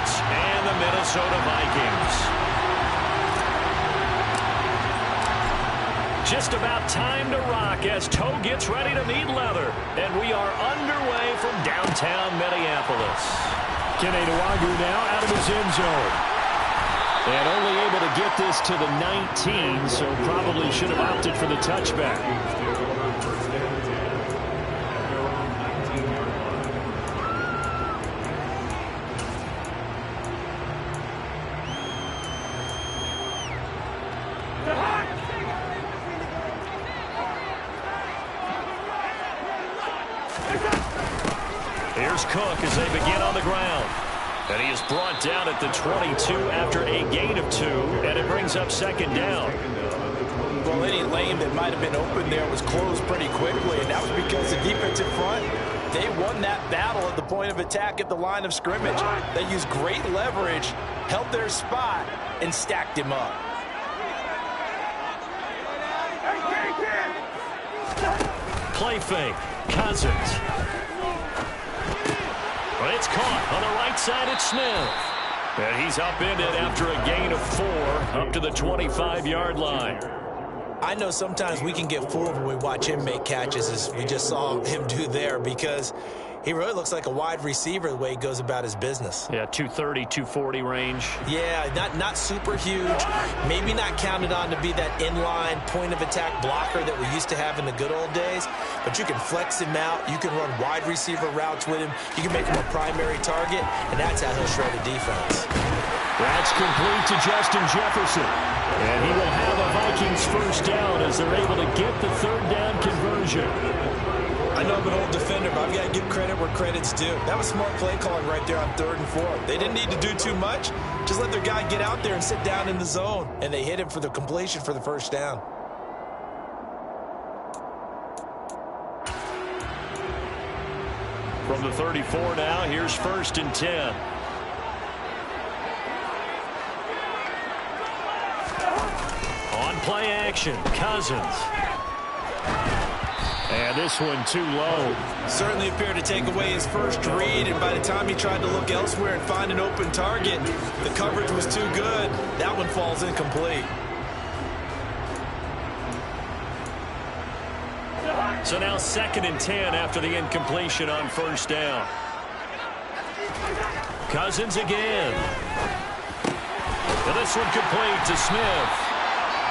Patriots and the Minnesota Vikings. Just about time to rock as toe gets ready to meet leather. And we are underway from downtown Minneapolis. Kenny Nwagu now out of his end zone. And only able to get this to the 19, so probably should have opted for the touchback. Here's Cook as they begin on the ground. And he is brought down at the 22 after a gain of 2, and it brings up second down. Well, any lane that might have been open there was closed pretty quickly, and that was because the defensive front, they won that battle at the point of attack at the line of scrimmage. They used great leverage, held their spot, and stacked him up. Play fake. Cousins. But it's caught on the right side. It's Smith. And he's upended after a gain of 4 up to the 25-yard line. I know sometimes we can get fooled when we watch him make catches, as we just saw him do there, because he really looks like a wide receiver the way he goes about his business. Yeah, 230, 240 range. Yeah, not super huge. Maybe not counted on to be that inline point-of-attack blocker that we used to have in the good old days. But you can flex him out. You can run wide receiver routes with him. You can make him a primary target, and that's how he'll shred a defense. That's complete to Justin Jefferson. And he will have a Vikings first down as they're able to get the third down conversion. I know I'm an old defender, but I've got to give credit where credit's due. That was smart play calling right there on 3rd and 4. They didn't need to do too much. Just let their guy get out there and sit down in the zone. And they hit him for the completion for the first down. From the 34 now, here's 1st and 10. On play action, Cousins. And this one too low. Certainly appeared to take away his first read, and by the time he tried to look elsewhere and find an open target, the coverage was too good. That one falls incomplete. So now 2nd and 10 after the incompletion on 1st down. Cousins again. And this one complete to Smith.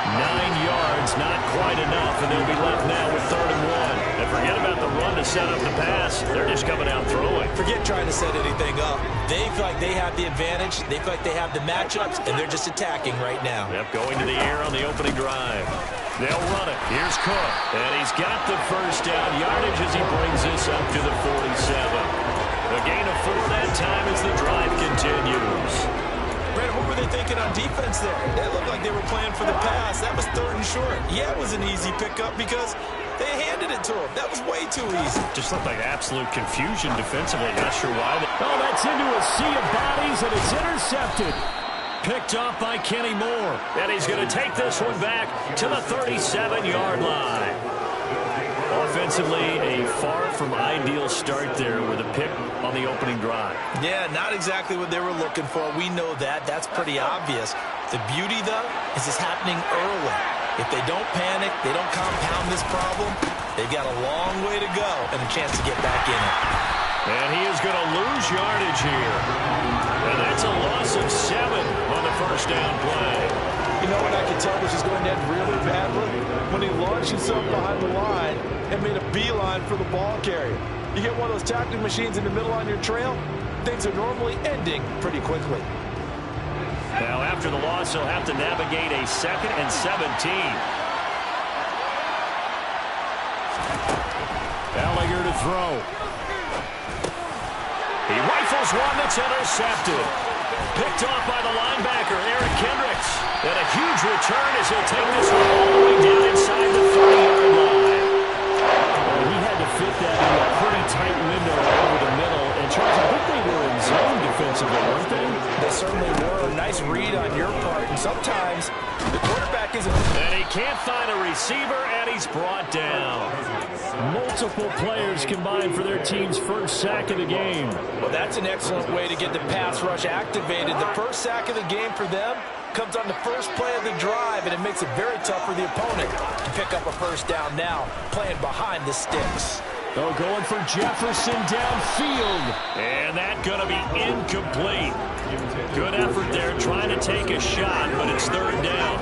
9 yards, not quite enough, and they'll be left now with 3rd and 1. And forget about the run to set up the pass. They're just coming out throwing. Forget trying to set anything up. They feel like they have the advantage. They feel like they have the matchups, and they're just attacking right now. Yep, going to the air on the opening drive. They'll run it. Here's Cook. And he's got the first down yardage as he brings this up to the 47. A gain of 4 that time as the drive continues. Brandon, what were they thinking on defense there? That looked like they were playing for the pass. That was 3rd and short. Yeah, it was an easy pickup because they handed it to him. That was way too easy. Just looked like absolute confusion defensively. Not sure why. Oh, that's into a sea of bodies, and it's intercepted. Picked off by Kenny Moore. And he's going to take this one back to the 37-yard line. Offensively, a far from ideal start there with a pick on the opening drive. Yeah, not exactly what they were looking for. We know that. That's pretty obvious. The beauty, though, is it's happening early. If they don't panic, they don't compound this problem, they've got a long way to go and a chance to get back in it. And he is going to lose yardage here. And that's a loss of 7 on the first down play. You know what I could tell this is going to end really badly? When he launched himself behind the line and made a beeline for the ball carrier. You get one of those tackling machines in the middle on your trail, things are normally ending pretty quickly. Now after the loss, he'll have to navigate a 2nd and 17. Ellinger to throw. He rifles one that's intercepted. Picked off by the linebacker, Eric Kendricks. And a huge return as he'll take this one all the way down inside the 30-yard line. He had to fit that in a pretty tight window over the middle. And Charles, I think they were in zone defensively, weren't they? They certainly were. A nice read on your part. And sometimes the quarterback isn't. And he can't find a receiver, and he's brought down. Multiple players combined for their team's first sack of the game. Well, that's an excellent way to get the pass rush activated. The first sack of the game for them comes on the first play of the drive, and it makes it very tough for the opponent to pick up a first down now, playing behind the sticks. Oh, going for Jefferson downfield. And that's going to be incomplete. Good effort there, trying to take a shot, but it's third down.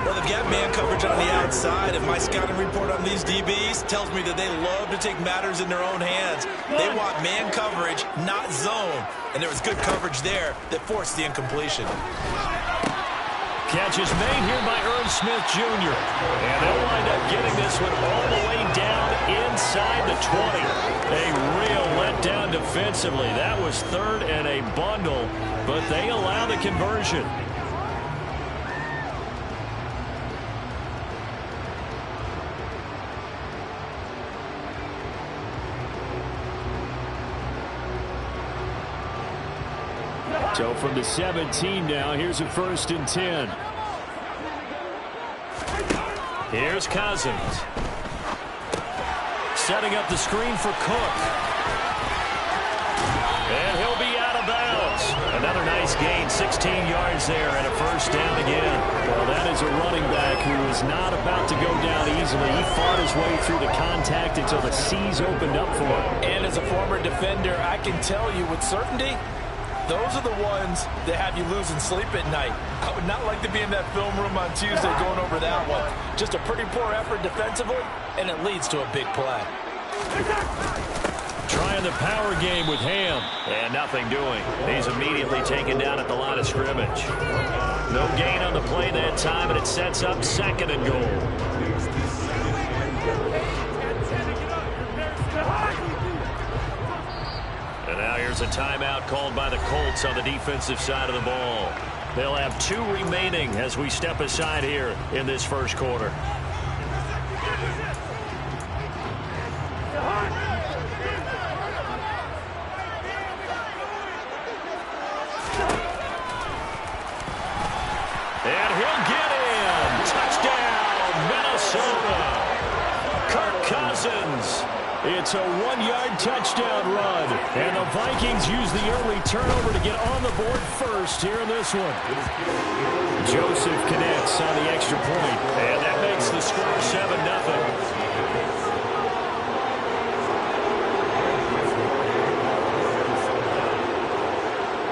Well, they've got man coverage on the outside, and my scouting report on these DBs tells me that they love to take matters in their own hands. They want man coverage, not zone. And there was good coverage there that forced the incompletion. Catch is made here by Ernst Smith Jr. And they'll wind up getting this one all the way down inside the 20. A real letdown defensively. That was third and a bundle, but they allow the conversion. So from the 17 now, here's a 1st and 10. Here's Cousins. Setting up the screen for Cook. And he'll be out of bounds. Another nice gain, 16 yards there, and a first down again. Well, that is a running back who is not about to go down easily. He fought his way through the contact until the C's opened up for him. And as a former defender, I can tell you with certainty, those are the ones that have you losing sleep at night. I would not like to be in that film room on Tuesday going over that one. Just a pretty poor effort defensively, and it leads to a big play. Trying the power game with Ham. And nothing doing. He's immediately taken down at the line of scrimmage. No gain on the play that time, and it sets up 2nd and goal. And now here's a timeout called by the Colts on the defensive side of the ball. They'll have 2 remaining as we step aside here in this first quarter. And he'll get in. Touchdown, Minnesota. Kirk Cousins. It's a 1-yard touchdown run. And the Vikings use the early turnover to get on the board first here in this one. Joseph connects on the extra point. And that makes the score 7-0.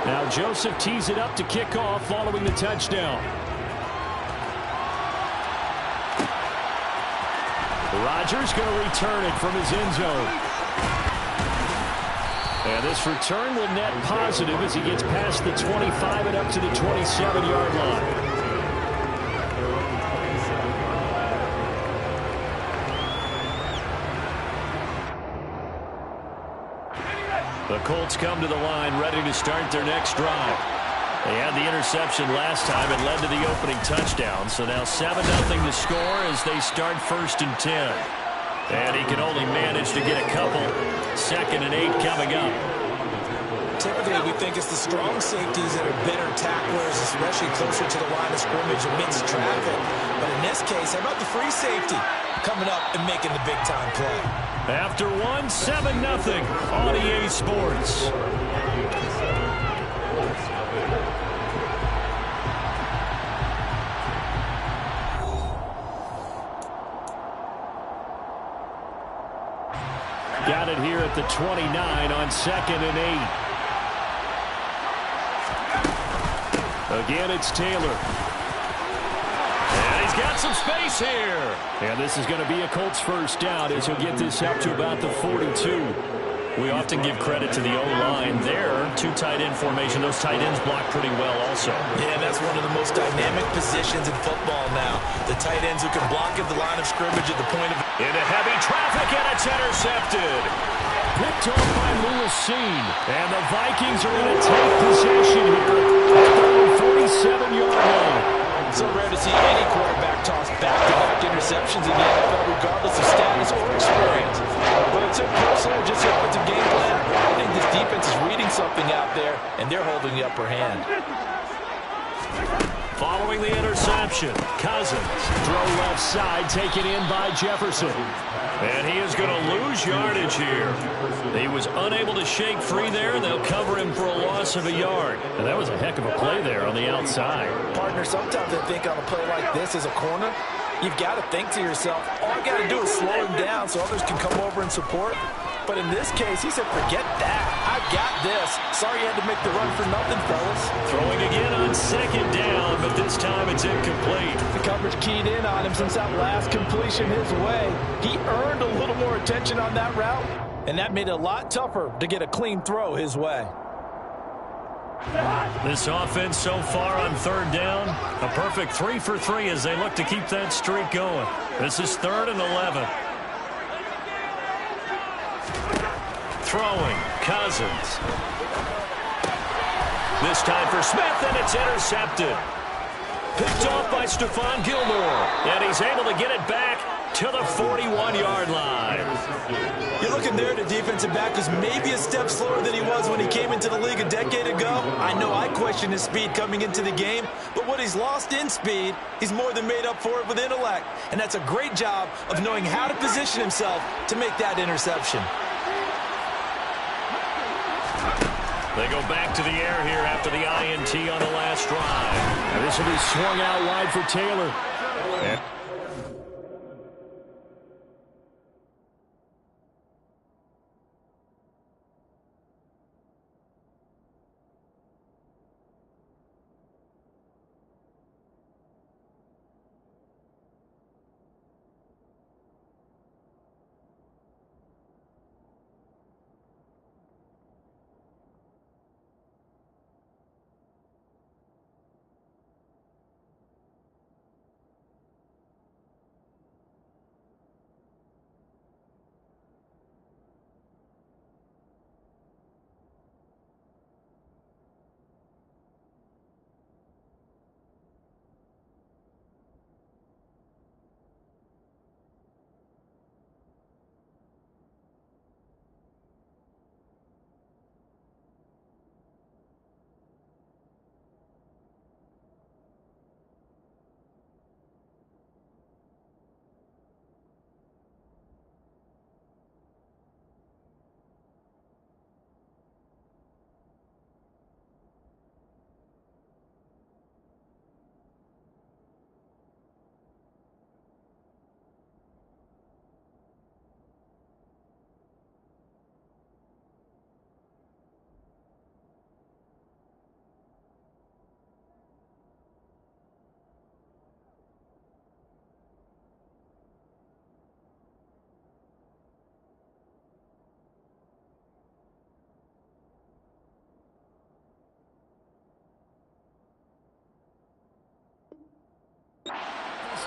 Now Joseph tees it up to kick off following the touchdown. Rodgers going to return it from his end zone. And this return will net positive as he gets past the 25 and up to the 27-yard line. The Colts come to the line ready to start their next drive. They had the interception last time. It led to the opening touchdown. So now 7-0 to score as they start 1st and 10. And he can only manage to get a couple. 2nd and 8 coming up. Typically, we think it's the strong safeties that are better tacklers, especially closer to the line of scrimmage amidst traffic. But in this case, how about the free safety coming up and making the big-time play? After 7-0 on EA Sports. Got it here at the 29 on 2nd and 8. Again, it's Taylor. And he's got some space here. And this is going to be a Colts first down as he'll get this up to about the 42. We often give credit to the O-line there. 2 tight end formation. Those tight ends block pretty well also. Yeah, that's one of the most dynamic positions in football now. The tight ends who can block at the line of scrimmage at the point of... Into heavy traffic, and it's intercepted. Picked off by Lewis Seen. And the Vikings are going to take possession here at the 47-yard line. So rare to see any quarterback toss back-to-back interceptions in the NFL, regardless of status or experience. But it's impersonal, just a game plan. I think this defense is reading something something out there, and they're holding the upper hand. Following the interception, Cousins. Throw left side, taken in by Jefferson. And he is going to lose yardage here. He was unable to shake free there, and they'll cover him for a loss of a yard. And that was a heck of a play there on the outside. Partner, sometimes I think on a play like this as a corner, you've got to think to yourself, all I got to do is slow him down so others can come over and support. But in this case, he said, forget that. I got this. Sorry you had to make the run for nothing, fellas. Throwing again on second down, but this time it's incomplete. The coverage keyed in on him since that last completion his way. He earned a little more attention on that route, and that made it a lot tougher to get a clean throw his way. This offense so far on third down, a perfect 3 for 3 as they look to keep that streak going. This is 3rd and 11. Throwing, Cousins. This time for Smith, and it's intercepted. Picked off by Stephon Gilmore, and he's able to get it back to the 41-yard line. You're looking there, the defensive back was maybe a step slower than he was when he came into the league a decade ago. I know I questioned his speed coming into the game, but what he's lost in speed, he's more than made up for it with intellect. And that's a great job of knowing how to position himself to make that interception. They go back to the air here after the INT on the last drive. And this will be swung out wide for Taylor.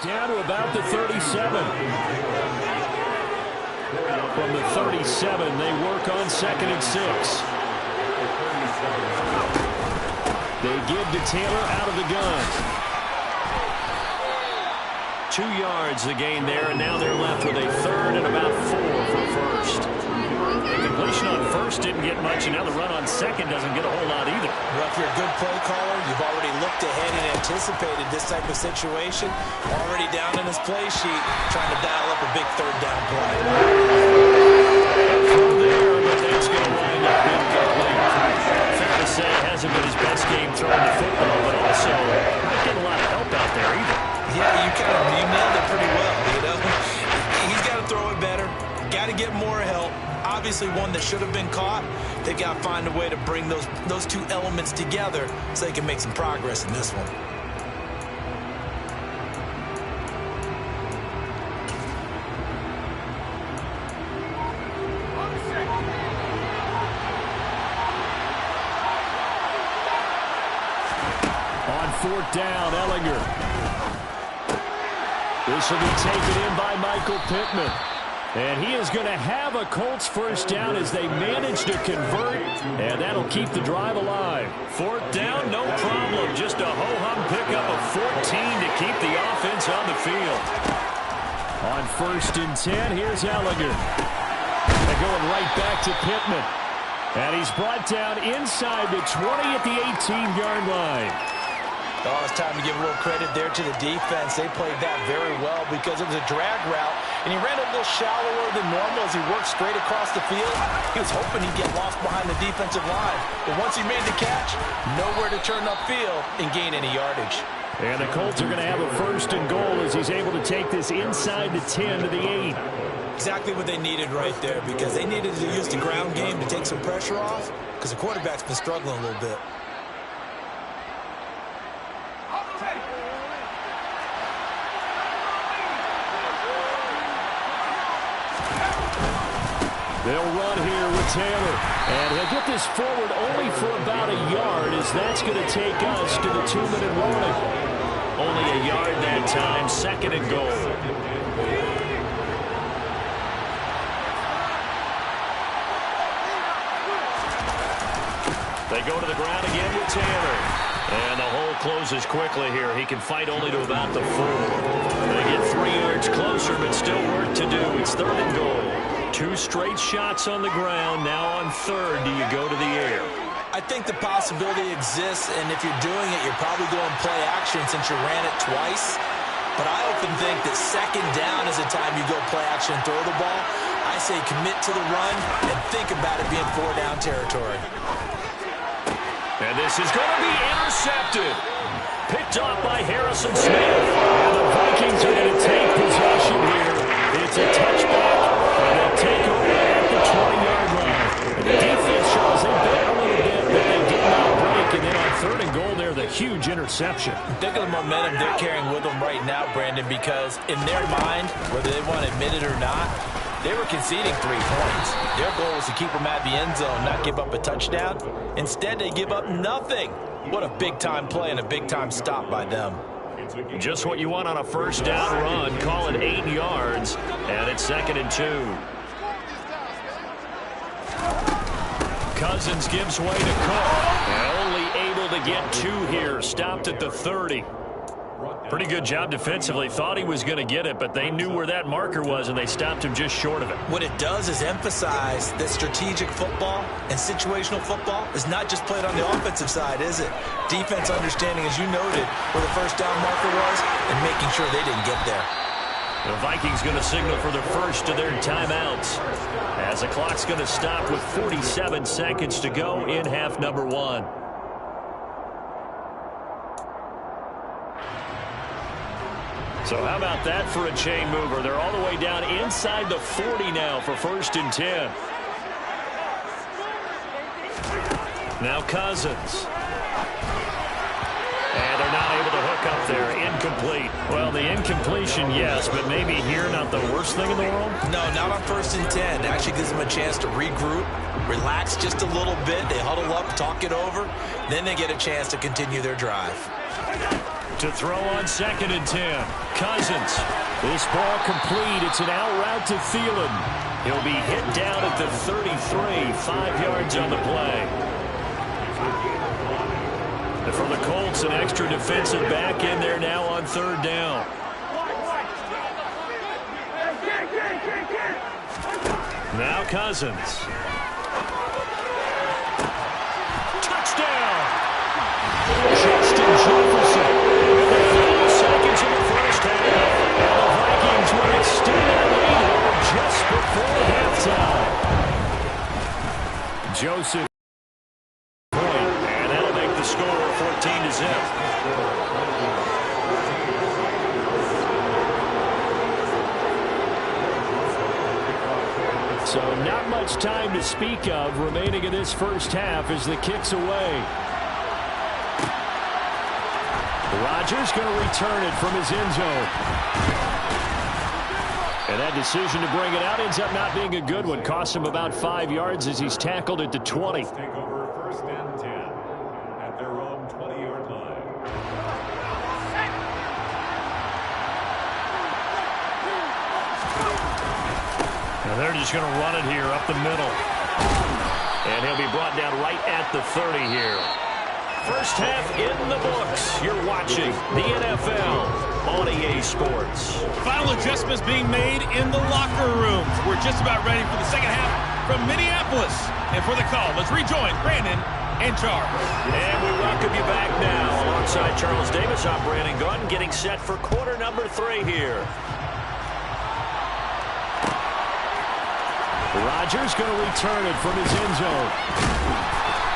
Down to about the 37. From the 37, they work on 2nd and 6. They give to Taylor out of the gun. 2 yards the gain there, and now they're left with a 3rd and about 4 for first. The completion on first didn't get much, and now the run on 2nd doesn't get a whole lot either. Well, if you're a good play caller, you've already looked ahead and anticipated this type of situation. Already down in his play sheet, trying to dial up a big 3rd down play. Throw there, but that's going to wind up incomplete. Fair to say, it hasn't been his best game throwing the football, but also not getting a lot of help out there either. Yeah, you nailed it pretty well, you know. He's got to throw it better. Got to get more help. Obviously one that should have been caught. They've got to find a way to bring those two elements together so they can make some progress in this one. On 4th down, Ellinger. This will be taken in by Michael Pittman. And he is going to have a Colts first down as they manage to convert, and that'll keep the drive alive. 4th down, no problem. Just a ho-hum pickup of 14 to keep the offense on the field. On 1st and 10, here's Ellinger. They're going right back to Pittman. And he's brought down inside the 20 at the 18-yard line. Oh, it's time to give a little credit there to the defense. They played that very well because it was a drag route, and he ran a little shallower than normal as he worked straight across the field. He was hoping he'd get lost behind the defensive line. But once he made the catch, nowhere to turn upfield and gain any yardage. And the Colts are going to have a 1st and goal as he's able to take this inside the 10 to the 8. Exactly what they needed right there, because they needed to use the ground game to take some pressure off, because the quarterback's been struggling a little bit. They'll run here with Taylor. And he'll get this forward only for about a yard, as that's going to take us to the 2-minute warning. Only a yard that time, 2nd and goal. They go to the ground again with Taylor. And the hole closes quickly here. He can fight only to about the 4. They get 3 yards closer, but still work to do. It's 3rd and goal. 2 straight shots on the ground. Now on 3rd, do you go to the air? I think the possibility exists, and if you're doing it, you're probably going play action since you ran it twice. But I often think that 2nd down is the time you go play action and throw the ball. I say commit to the run and think about it being 4-down territory. And this is going to be intercepted. Picked off by Harrison Smith. And the Vikings are going to take possession here. It's a touchback. And they'll take over at the 20-yard line. And the defense shows they bit a little bit, but they did not break. And then on 3rd and goal there, the huge interception. Think of the momentum they're carrying with them right now, Brandon, because in their mind, whether they want to admit it or not, they were conceding 3 points. Their goal was to keep them at the end zone, not give up a touchdown. Instead, they give up nothing. What a big-time play and a big-time stop by them. Just what you want on a 1st down run. Call it 8 yards, and it's 2nd and 2. Cousins gives way to Cook. Only able to get 2 here. Stopped at the 30. Pretty good job defensively. Thought he was going to get it, but they knew where that marker was, and they stopped him just short of it. What it does is emphasize that strategic football and situational football is not just played on the offensive side, is it? Defense understanding, as you noted, where the 1st down marker was and making sure they didn't get there. The Vikings going to signal for the first of their timeouts, as the clock's going to stop with 47 seconds to go in half number 1. So how about that for a chain mover? They're all the way down inside the 40 now for 1st and 10. Now Cousins. And they're not able to hook up there. Incomplete. Well, the incompletion, yes, but maybe here not the worst thing in the world? No, not on 1st and 10. It actually gives them a chance to regroup, relax just a little bit. They huddle up, talk it over. Then they get a chance to continue their drive. To throw on 2nd and 10. Cousins. This ball complete. It's an out route to Thielen. He'll be hit down at the 33. 5 yards on the play. And for the Colts, an extra defensive back in there now on 3rd down. Now Cousins. Touchdown! Justin Jefferson. seconds in the 1st half. And the Vikings will extend their lead here just before halftime. Joseph point, and that'll make the score 14-0. So not much time to speak of remaining in this 1st half as the kick's away. Rodgers going to return it from his end zone. And that decision to bring it out ends up not being a good one. Costs him about 5 yards as he's tackled at the 20. Take over 1st and 10 at their own 20-yard line. And they're just going to run it here up the middle. And he'll be brought down right at the 30 here. 1st half in the books. You're watching the NFL on EA Sports. Final adjustments being made in the locker rooms. We're just about ready for the 2nd half from Minneapolis. And for the call, let's rejoin Brandon and Charles. And we welcome you back now. Alongside Charles Davis, I'm Brandon Gunn, getting set for quarter number 3 here. Rodgers going to return it from his end zone.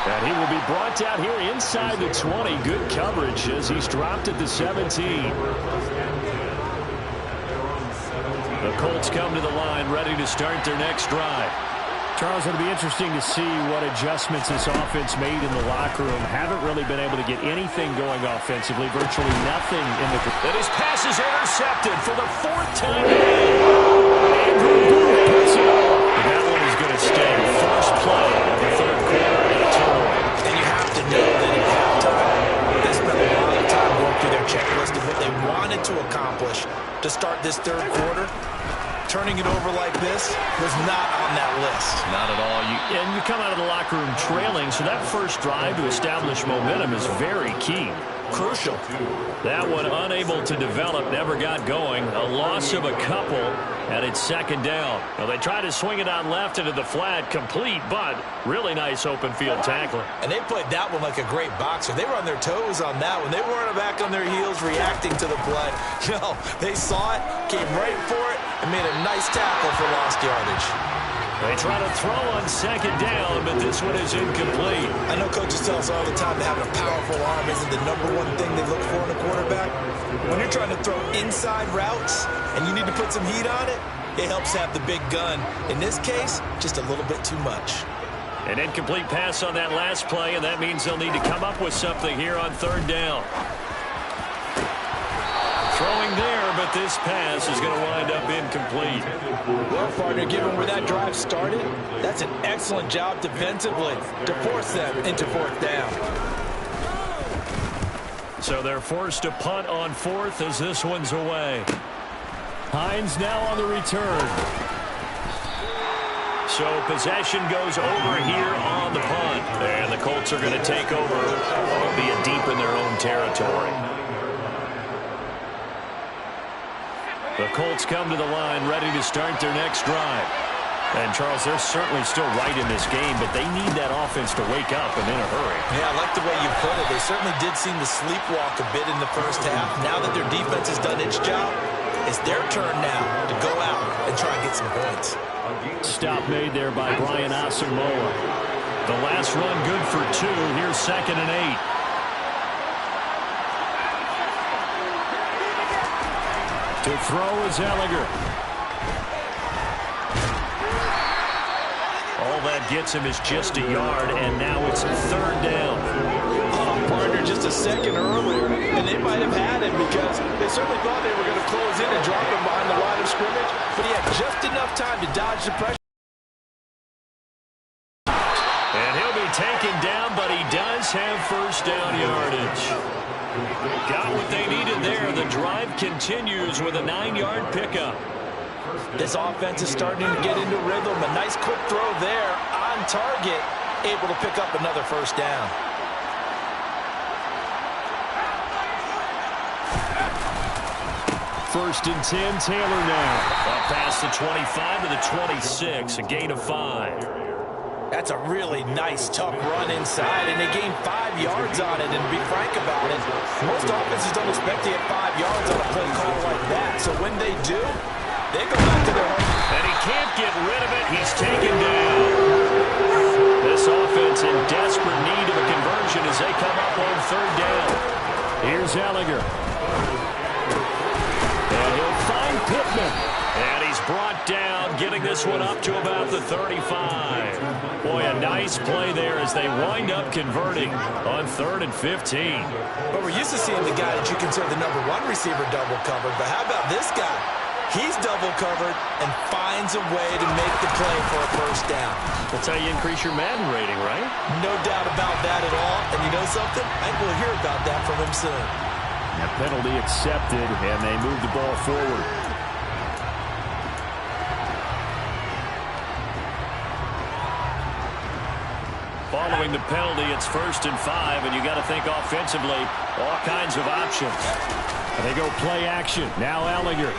And he will be brought down here inside the 20. Good coverage as he's dropped at the 17. The Colts come to the line ready to start their next drive. Charles, it'll be interesting to see what adjustments this offense made in the locker room. Haven't really been able to get anything going offensively. Virtually nothing in the... And his pass is intercepted for the 4th time. Andrew Booth puts it on. That one is going to stay. First play of the 3rd quarter and a turnover. And you have to know that at halftime, they spent a lot of time going through their checklist of what they wanted to accomplish to start this 3rd quarter. Turning it over like this was not on that list. Not at all. And you come out of the locker room trailing, so that first drive to establish momentum is very key. Crucial. That one unable to develop, never got going. A loss of a couple, and it's 2nd down. Well, they try to swing it on left into the flat, complete, but really nice open field tackling. And they played that one like a great boxer. They were on their toes on that one. They weren't back on their heels reacting to the play. No, they saw it, came right for it, and made a nice tackle for lost yardage. They try to throw on 2nd down, but this one is incomplete. I know coaches tell us all the time that having a powerful arm isn't the #1 thing they look for in a quarterback. When you're trying to throw inside routes and you need to put some heat on it, it helps have the big gun. In this case, just a little bit too much. An incomplete pass on that last play, and that means they'll need to come up with something here on 3rd down. Throwing there, but this pass is going to wind up incomplete. Well, partner, given where that drive started, that's an excellent job defensively to force them into 4th down. So they're forced to punt on 4th as this one's away. Hines now on the return. So possession goes over here on the punt. And the Colts are going to take over, albeit deep in their own territory. The Colts come to the line ready to start their next drive. And, Charles, they're certainly still right in this game, but they need that offense to wake up and in a hurry. Yeah, I like the way you put it. They certainly did seem to sleepwalk a bit in the first half. Now that their defense has done its job, it's their turn now to go out and try and get some points. Stop made there by Brian Asamoah. The last run good for 2. Here's 2nd and 8. To throw is Ellinger. All that gets him is just a yard, and now it's 3rd down. Partner, just a second earlier, and they might have had him because they certainly thought they were going to close in and drop him behind the line of scrimmage, but he had just enough time to dodge the pressure. And he'll be taken down, but he does have 1st down yardage. Got what they needed there. The drive continues with a 9-yard pickup. This offense is starting to get into rhythm. A nice quick throw there on target, able to pick up another 1st down. First and 10, Taylor now. Up past the 25 to the 26, a gain of 5. That's a really nice, tough run inside, and they gained 5 yards on it. And to be frank about it, most offenses don't expect to get 5 yards on a play call like that. So when they do, they go back to their home. And he can't get rid of it. He's taken down. This offense in desperate need of a conversion as they come up on 3rd down. Here's Ellinger. And he'll find Pittman. And he's brought down, getting this one up to about the 35. Boy, a nice play there as they wind up converting on 3rd and 15. But we're used to seeing the guy that you consider the #1 receiver double covered. But how about this guy? He's double covered and finds a way to make the play for a 1st down. That's how you increase your Madden rating, right? No doubt about that at all. And you know something? I think we'll hear about that from him soon. That penalty accepted, and they move the ball forward. Following the penalty, it's 1st and 5, and you got to think offensively, all kinds of options. And they go play action. Now Ellinger.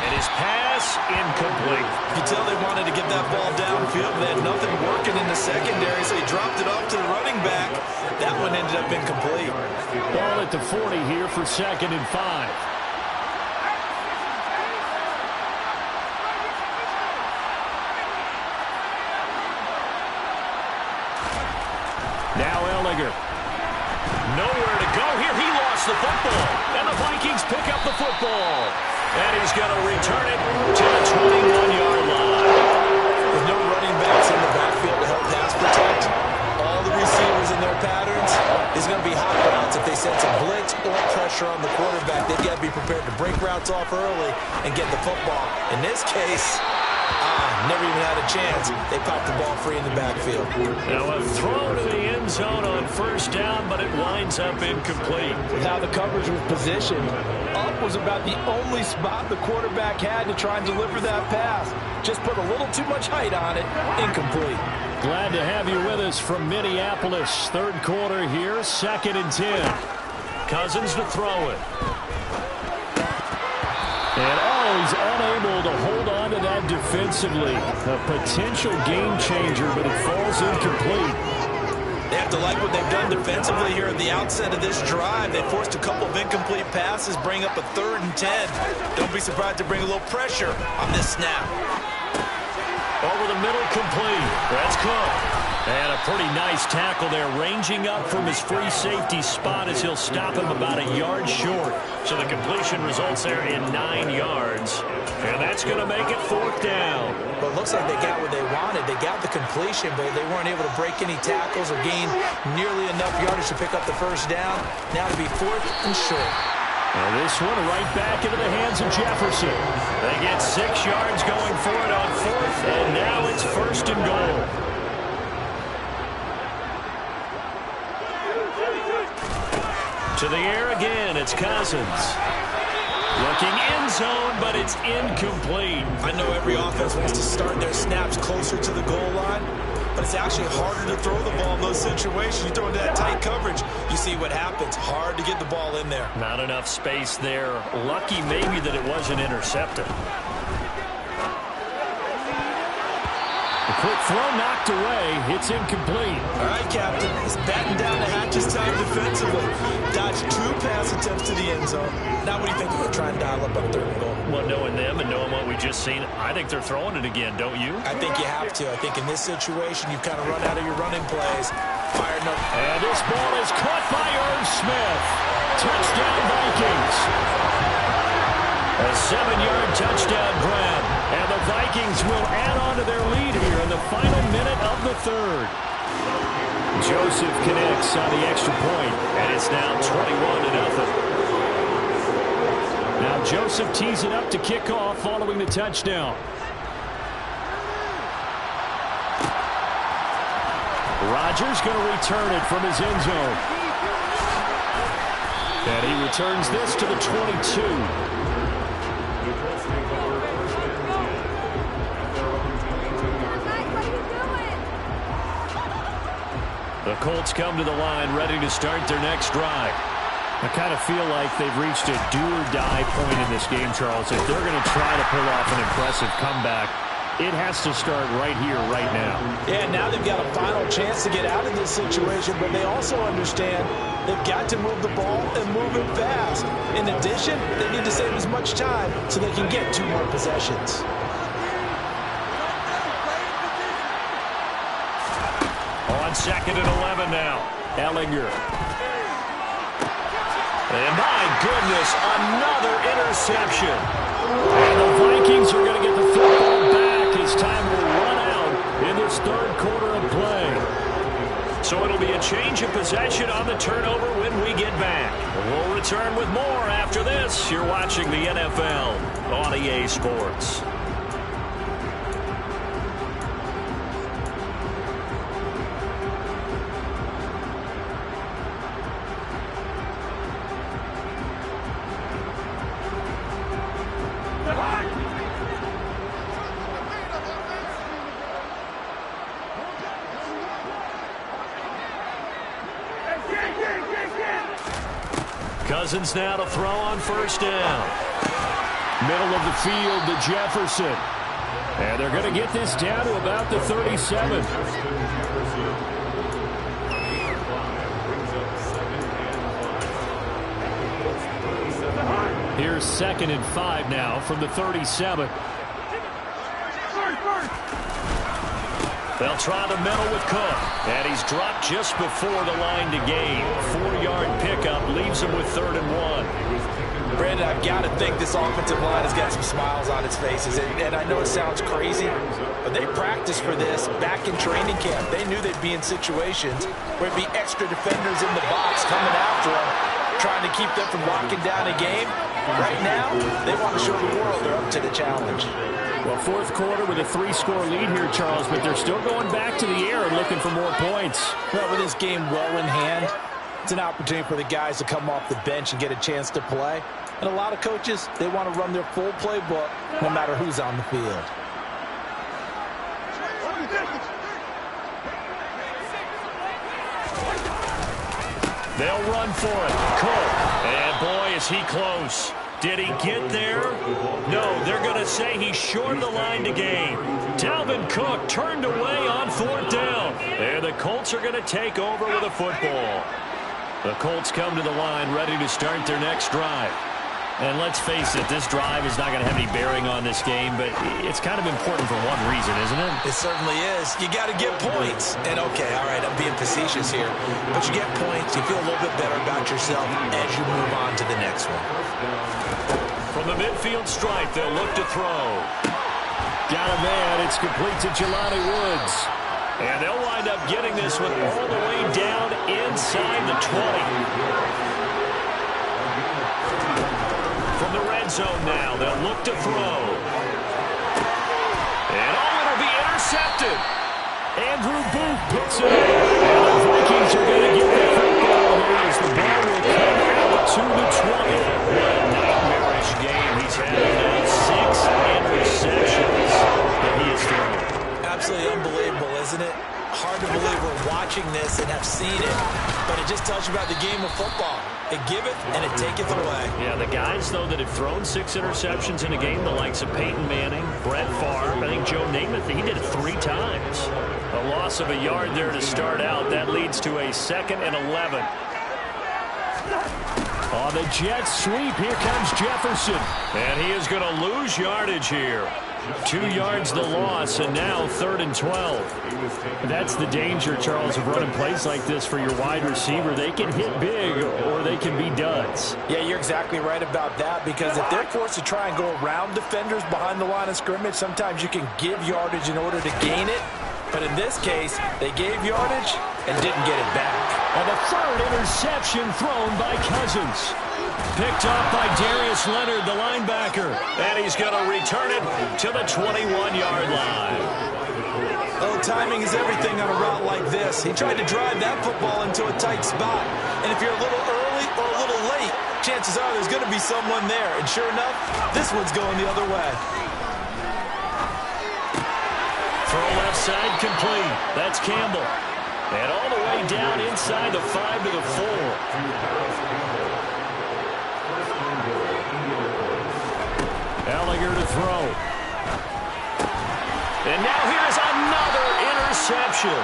And his pass incomplete. You tell they wanted to get that ball downfield. They had nothing working in the secondary, so he dropped it off to the running back. That one ended up incomplete. Ball at the 40 here for 2nd and 5. Now Ellinger. Nowhere to go here. He lost the football. And the Vikings pick up the football. And he's going to return it to the 21-yard line. With no running backs in the backfield to help pass protect, all the receivers in their patterns is going to be hot routes. If they sense a blitz or pressure on the quarterback, they've got to be prepared to break routes off early and get the football. In this case, never even had a chance. They popped the ball free in the backfield. Now a throw to the end zone on 1st down, but it winds up incomplete. With how the coverage was positioned, up was about the only spot the quarterback had to try and deliver that pass. Just put a little too much height on it. Incomplete. Glad to have you with us from Minneapolis. 3rd quarter here, 2nd and 10. Cousins to throw it. And he's unable to hold on to that defensively. A potential game changer, but it falls incomplete. They have to like what they've done defensively here at the outset of this drive. They forced a couple of incomplete passes, bring up a 3rd and 10. Don't be surprised to bring a little pressure on this snap. Over the middle, complete. That's Cook. And a pretty nice tackle there, ranging up from his free safety spot as he'll stop him about a yard short. So the completion results there in 9 yards. And that's going to make it 4th down. Well, it looks like they got what they wanted. They got the completion, but they weren't able to break any tackles or gain nearly enough yardage to pick up the 1st down. Now to be 4th and short. Well, this one right back into the hands of Jefferson. They get 6 yards going for it on 4th, and now it's 1st and goal. To the air again, it's Cousins. Looking end zone, but it's incomplete. I know every offense wants to start their snaps closer to the goal line, but it's actually harder to throw the ball in those situations. You throw into that tight coverage, you see what happens. Hard to get the ball in there. Not enough space there. Lucky maybe that it wasn't intercepted. A quick throw knocked away. It's incomplete. All right, Captain. It's batten down the hatches time defensively. Dodged 2 pass attempts to the end zone. Now what do you think they're going to try and dial up on 3rd and goal? Well, knowing them and knowing what we just seen, I think they're throwing it again, don't you? I think you have to. I think in this situation, you've kind of run out of your running plays. Fired up. And this ball is caught by Irv Smith. Touchdown, Vikings. A 7-yard touchdown grab. And the Vikings will add on to their lead here in the final minute of the 3rd. Joseph connects on the extra point, and it's now 21-0. Now Joseph tees it up to kick off following the touchdown. Rodgers going to return it from his end zone. And he returns this to the 22. The Colts come to the line ready to start their next drive. I kind of feel like they've reached a do-or-die point in this game, Charles. If they're going to try to pull off an impressive comeback, it has to start right here, right now. Yeah, now they've got a final chance to get out of this situation, but they also understand they've got to move the ball and move it fast. In addition, they need to save as much time so they can get 2 more possessions. On 2nd and 11 now. Ellinger. And my goodness, another interception. And the Vikings are going to get the football back as time will run out in this 3rd quarter of play. So it'll be a change of possession on the turnover when we get back. We'll return with more after this. You're watching the NFL on EA Sports. Cousins now to throw on 1st down. Middle of the field to Jefferson. And they're going to get this down to about the 37. Here's 2nd and 5 now from the 37. They'll try the middle with Cook. And he's dropped just before the line to gain. 4-yard pickup leaves him with 3rd and 1. Brandon, I've got to think this offensive line has got some smiles on its faces. And I know it sounds crazy, but they practiced for this back in training camp. They knew they'd be in situations where it'd be extra defenders in the box coming after them, trying to keep them from locking down a game. Right now, they want to show the world they're up to the challenge. Well, 4th quarter with a 3-score lead here, Charles, but they're still going back to the air and looking for more points. Well, with this game well in hand, it's an opportunity for the guys to come off the bench and get a chance to play. And a lot of coaches, they want to run their full playbook no matter who's on the field. They'll run for it. Cook. And boy, is he close. Did he get there? No, they're going to say he's short of the line to gain. Dalvin Cook turned away on 4th down. And the Colts are going to take over with a football. The Colts come to the line ready to start their next drive. And let's face it, this drive is not going to have any bearing on this game, but it's kind of important for one reason, isn't it? It certainly is. You got to get points. And okay, all right, I'm being facetious here, but you get points, you feel a little bit better about yourself as you move on to the next one. From the midfield stripe, they'll look to throw. Got a man. It's complete to Jelani Woods. And they'll wind up getting this one all the way down inside the 20. From the red zone now, they'll look to throw. And it'll be intercepted. Andrew Booth picks it up. And the Vikings are going to get the football here as the ball will come out to the 20. What a nightmarish game. He's had now 6 interceptions that he has thrown. Absolutely unbelievable, isn't it? Hard to believe we're watching this and have seen it, but it just tells you about the game of football. It giveth and it taketh away. Yeah, the guys, though, that have thrown 6 interceptions in a game, the likes of Peyton Manning, Brett Favre, I think Joe Namath, he did it 3 times. A loss of a yard there to start out. That leads to a 2nd and 11. On the jet sweep, here comes Jefferson. And he is going to lose yardage here. 2 yards the loss, and now 3rd and 12. That's the danger, Charles, of running plays like this for your wide receiver. They can hit big, or they can be duds. Yeah, you're exactly right about that, because if they're forced to try and go around defenders behind the line of scrimmage, sometimes you can give yardage in order to gain it. But in this case, they gave yardage and didn't get it back. And the 3rd interception thrown by Cousins. Picked off by Darius Leonard, the linebacker. And he's going to return it to the 21-yard line. Oh, timing is everything on a route like this. He tried to drive that football into a tight spot. And if you're a little early or a little late, chances are there's going to be someone there. And sure enough, this one's going the other way. Throw left side complete. That's Campbell. And all the way down inside the 5 to the 4. Ellinger to throw. And now here's another interception.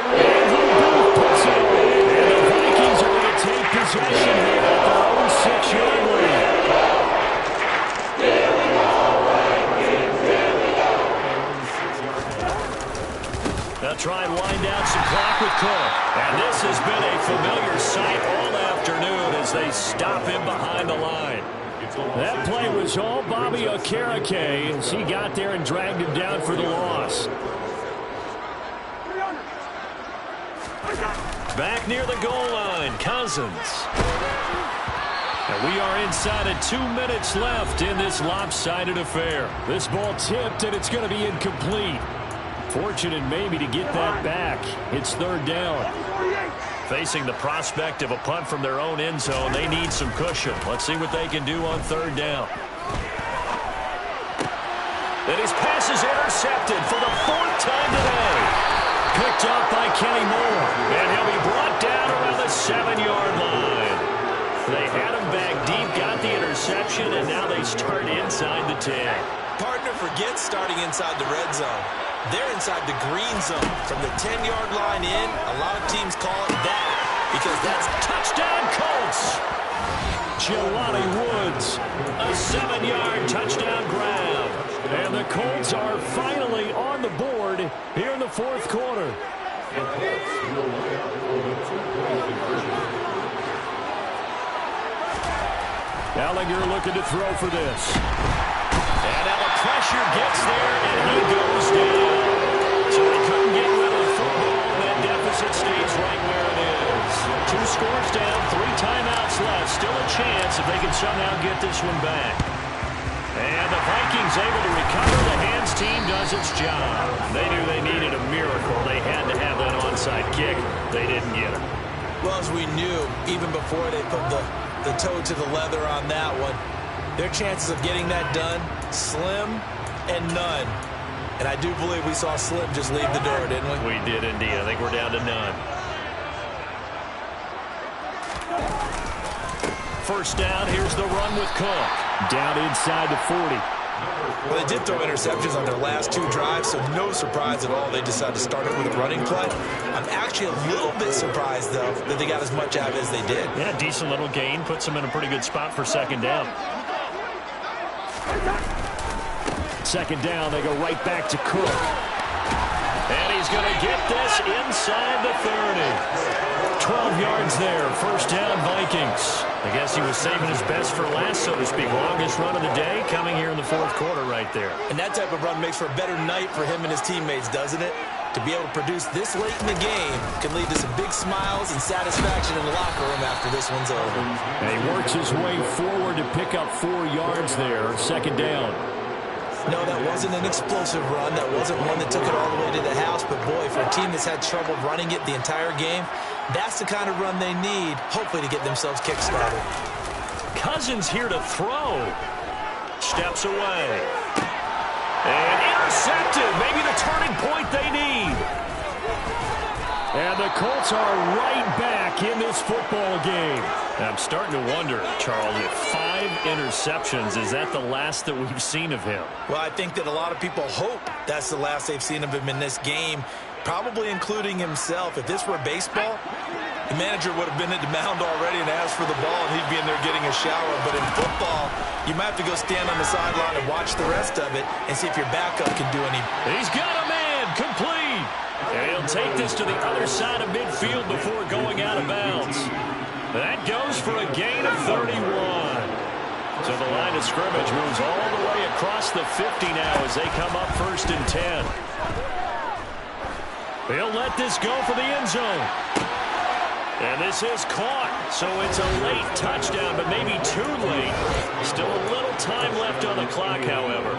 Andrew Booth puts it away. And the Vikings are going to take possession here at their own 6-yard line. They'll try and wind down some clock with Cook. And this has been a familiar sight all afternoon as they stop him behind the line. That play was all Bobby Okereke as he got there and dragged him down for the loss. Back near the goal line, Cousins. And we are inside of 2 minutes left in this lopsided affair. This ball tipped, and it's going to be incomplete. Fortunate maybe to get that back. It's 3rd down. Facing the prospect of a punt from their own end zone, they need some cushion. Let's see what they can do on 3rd down. And his pass is intercepted for the 4th time today. Picked up by Kenny Moore. And he'll be brought down around the 7-yard line. They had him back deep, got the interception. interception, and now they start inside the 10. Partner forgets starting inside the red zone. They're inside the green zone. From the 10-yard line in, a lot of teams call it that because that's touchdown Colts. Jelani Woods, a 7-yard touchdown grab. And the Colts are finally on the board here in the fourth quarter. Ellinger looking to throw for this. And now the pressure gets there, and he goes down. So they couldn't get rid of the football, and that deficit stays right where it is. 2 scores down, 3 timeouts left. Still a chance if they can somehow get this one back. And the Vikings able to recover. The hands team does its job. They knew they needed a miracle. They had to have that onside kick. They didn't get it. Well, as we knew, even before they put the toe to the leather on that one, their chances of getting that done, slim and none. And I do believe we saw Slim just leave the door, didn't we? We did indeed. I think we're down to none. First down, here's the run with Cook. Down inside the 40. Well, they did throw interceptions on their last 2 drives, so no surprise at all they decided to start it with a running play. I'm actually a little bit surprised, though, that they got as much out as they did. Yeah, decent little gain. Puts them in a pretty good spot for second down. Second down, they go right back to Cook. And he's going to get this inside the 30. 12 yards there. First down, Vikings. I guess he was saving his best for last, so to speak. Longest run of the day coming here in the fourth quarter right there. And that type of run makes for a better night for him and his teammates, doesn't it? To be able to produce this late in the game can lead to some big smiles and satisfaction in the locker room after this one's over. And he works his way forward to pick up 4 yards there. Second down. No, that wasn't an explosive run. That wasn't one that took it all the way to the house. But, boy, for a team that's had trouble running it the entire game, that's the kind of run they need, hopefully, to get themselves kick-started. Cousins here to throw. Steps away. And intercepted. Maybe the turning point they need. And the Colts are right back in this football game. I'm starting to wonder, Charles, if 5 interceptions, is that the last that we've seen of him? Well, I think that a lot of people hope that's the last they've seen of him in this game, probably including himself. If this were baseball, the manager would have been at the mound already and asked for the ball, and he'd be in there getting a shower. But in football, you might have to go stand on the sideline and watch the rest of it and see if your backup can do any. He's got a man, complete. And he'll take this to the other side of midfield before going out of bounds. That goes for a gain of 31. So the line of scrimmage moves all the way across the 50 now as they come up first and 10. They'll let this go for the end zone. And this is caught. So it's a late touchdown, but maybe too late. Still a little time left on the clock, however.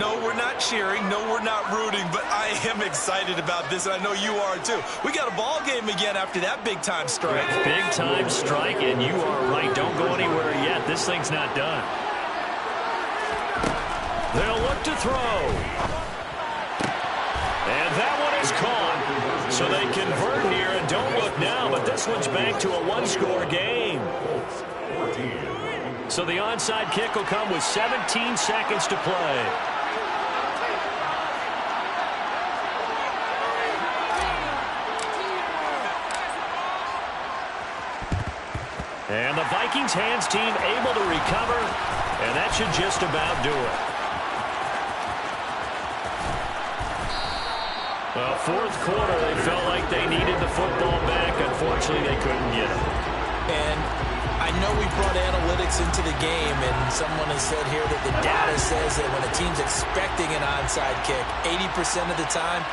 No, we're not cheering. No, we're not rooting, but I am excited about this, and I know you are too. We got a ball game again after that big-time strike. Big-time strike, and you are right. Don't go anywhere yet. This thing's not done. They'll look to throw. And that one is caught. So they convert here and don't look now, but this one's back to a 1-score game. So the onside kick will come with 17 seconds to play. And the Vikings hands team able to recover, and that should just about do it. Well, fourth quarter, they felt like they needed the football back. Unfortunately, they couldn't get it. And I know we brought analytics into the game, and someone has said here that the data says that when a team's expecting an onside kick, 80% of the time,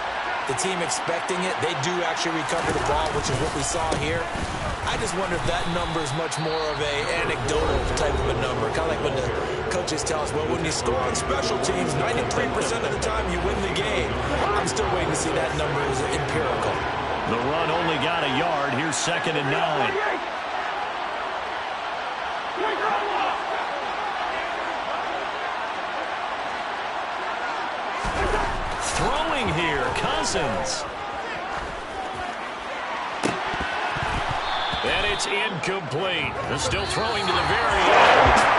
the team expecting it, they do actually recover the ball, which is what we saw here. I just wonder if that number is much more of a anecdotal type of a number. Kind of like when the coaches tell us, well, when you score on special teams, 93% of the time you win the game. I'm still waiting to see that number is empirical. The run only got a yard. Here's 2nd and 9. Throwing here, Cousins. And it's incomplete. They're still throwing to the very end.